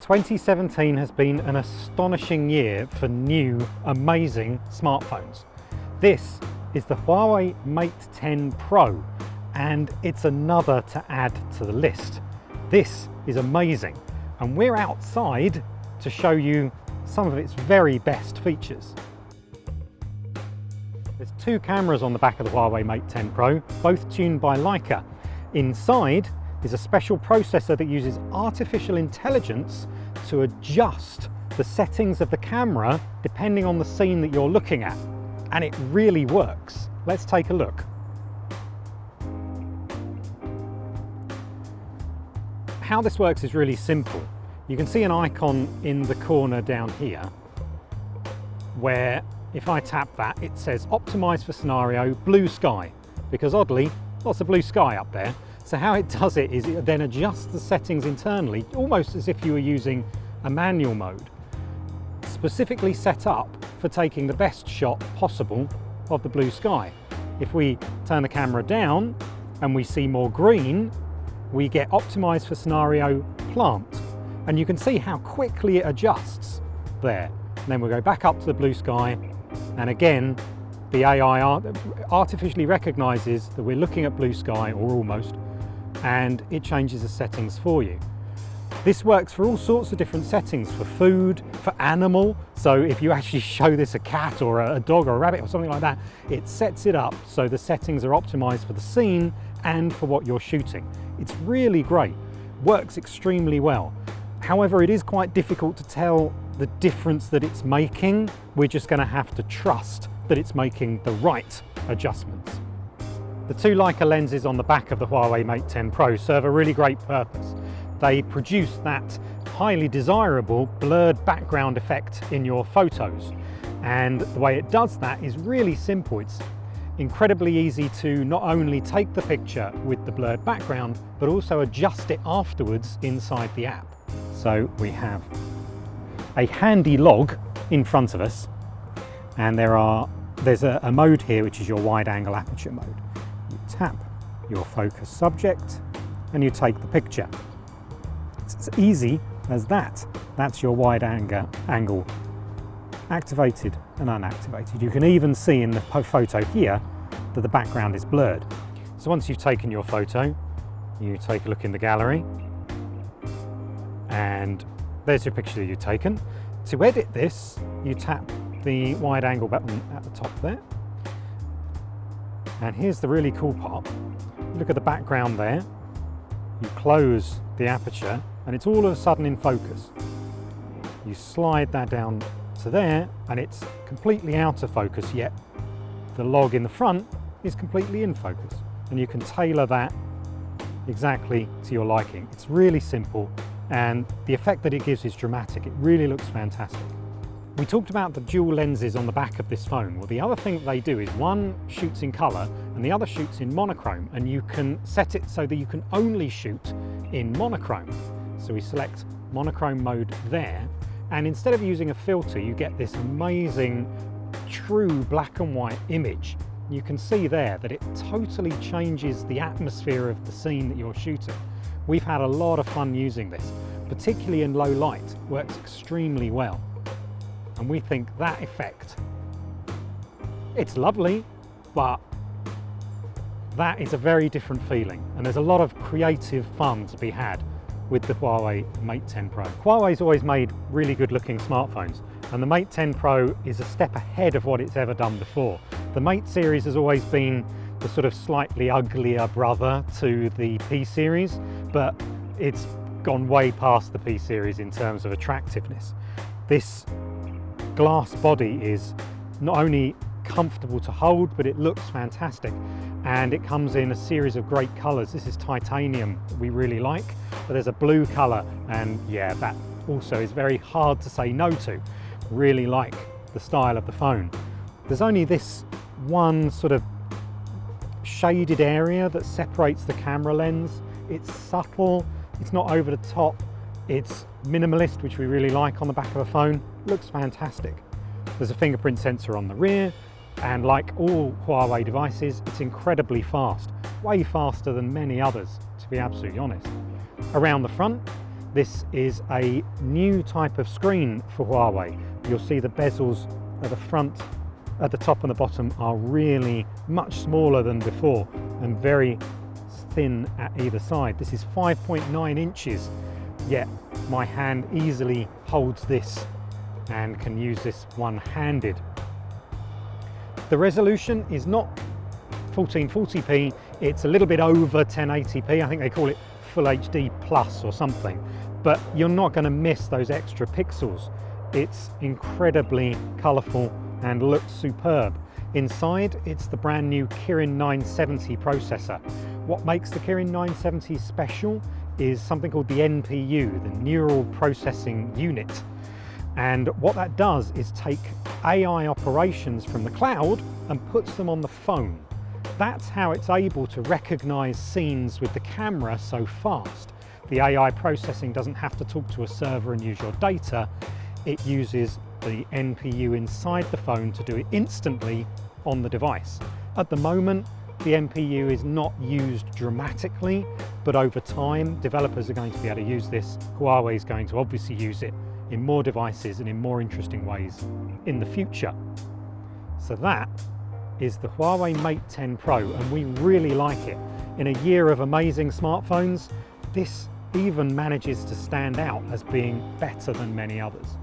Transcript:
2017 has been an astonishing year for new, amazing smartphones. This is the Huawei Mate 10 Pro, and it's another to add to the list. This is amazing, and we're outside to show you some of its very best features. There's two cameras on the back of the Huawei Mate 10 Pro, both tuned by Leica. Inside is a special processor that uses artificial intelligence to adjust the settings of the camera depending on the scene that you're looking at. And it really works. Let's take a look. How this works is really simple. You can see an icon in the corner down here where if I tap that, it says optimize for scenario blue sky, because oddly, lots of blue sky up there. So how it does it is it then adjusts the settings internally, almost as if you were using a manual mode, specifically set up for taking the best shot possible of the blue sky. If we turn the camera down and we see more green, we get optimized for scenario plant. And you can see how quickly it adjusts there. And then we'll go back up to the blue sky, and again, the AI artificially recognizes that we're looking at blue sky, or almost, and it changes the settings for you. This works for all sorts of different settings, for food, for animal. So if you actually show this a cat or a dog or a rabbit or something like that, it sets it up so the settings are optimized for the scene and for what you're shooting. It's really great, works extremely well. However, it is quite difficult to tell the difference that it's making. We're just going to have to trust that it's making the right adjustments. The two Leica lenses on the back of the Huawei Mate 10 Pro serve a really great purpose. They produce that highly desirable blurred background effect in your photos. And the way it does that is really simple. It's incredibly easy to not only take the picture with the blurred background, but also adjust it afterwards inside the app. So we have a handy log in front of us, and there's a mode here which is your wide angle aperture mode. You tap your focus subject and you take the picture. It's as easy as that. That's your wide angle activated and unactivated. You can even see in the photo here that the background is blurred. So once you've taken your photo, you take a look in the gallery, and there's your picture that you've taken. To edit this, you tap the wide angle button at the top there. And here's the really cool part. Look at the background there. You close the aperture and it's all of a sudden in focus. You slide that down to there and it's completely out of focus, yet the log in the front is completely in focus. And you can tailor that exactly to your liking. It's really simple, and the effect that it gives is dramatic. It really looks fantastic. We talked about the dual lenses on the back of this phone. Well, the other thing that they do is one shoots in color and the other shoots in monochrome, and you can set it so that you can only shoot in monochrome. So we select monochrome mode there, and instead of using a filter, you get this amazing true black and white image. You can see there that it totally changes the atmosphere of the scene that you're shooting. We've had a lot of fun using this, particularly in low light. It works extremely well. And we think that effect, it's lovely, but that is a very different feeling. And there's a lot of creative fun to be had with the Huawei Mate 10 Pro. Huawei's always made really good looking smartphones, and the Mate 10 Pro is a step ahead of what it's ever done before. The Mate series has always been the sort of slightly uglier brother to the P series, but it's gone way past the P series in terms of attractiveness. This glass body is not only comfortable to hold, but it looks fantastic, and it comes in a series of great colors. This is titanium that we really like, but there's a blue color, and yeah, that also is very hard to say no to. Really like the style of the phone. There's only this one sort of shaded area that separates the camera lens. It's subtle, it's not over the top, it's minimalist, which we really like on the back of a phone. Looks fantastic. There's a fingerprint sensor on the rear, and like all Huawei devices, it's incredibly fast, way faster than many others, to be absolutely honest. Around the front, This is a new type of screen for Huawei. You'll see the bezels at the front, at the top and the bottom are really much smaller than before and very thin at either side. This is 5.9 inches, yet my hand easily holds this and can use this one-handed. The resolution is not 1440p, it's a little bit over 1080p. I think they call it Full HD Plus or something, but you're not going to miss those extra pixels. It's incredibly colourful and looks superb. Inside, it's the brand new Kirin 970 processor. What makes the Kirin 970 special is something called the NPU, the Neural Processing Unit. And what that does is take AI operations from the cloud and puts them on the phone. That's how it's able to recognize scenes with the camera so fast. The AI processing doesn't have to talk to a server and use your data. It uses the NPU inside the phone to do it instantly on the device. At the moment, the NPU is not used dramatically, but over time, developers are going to be able to use this. Huawei is going to obviously use it in more devices and in more interesting ways in the future. So that is the Huawei Mate 10 Pro, and we really like it. In a year of amazing smartphones, this even manages to stand out as being better than many others.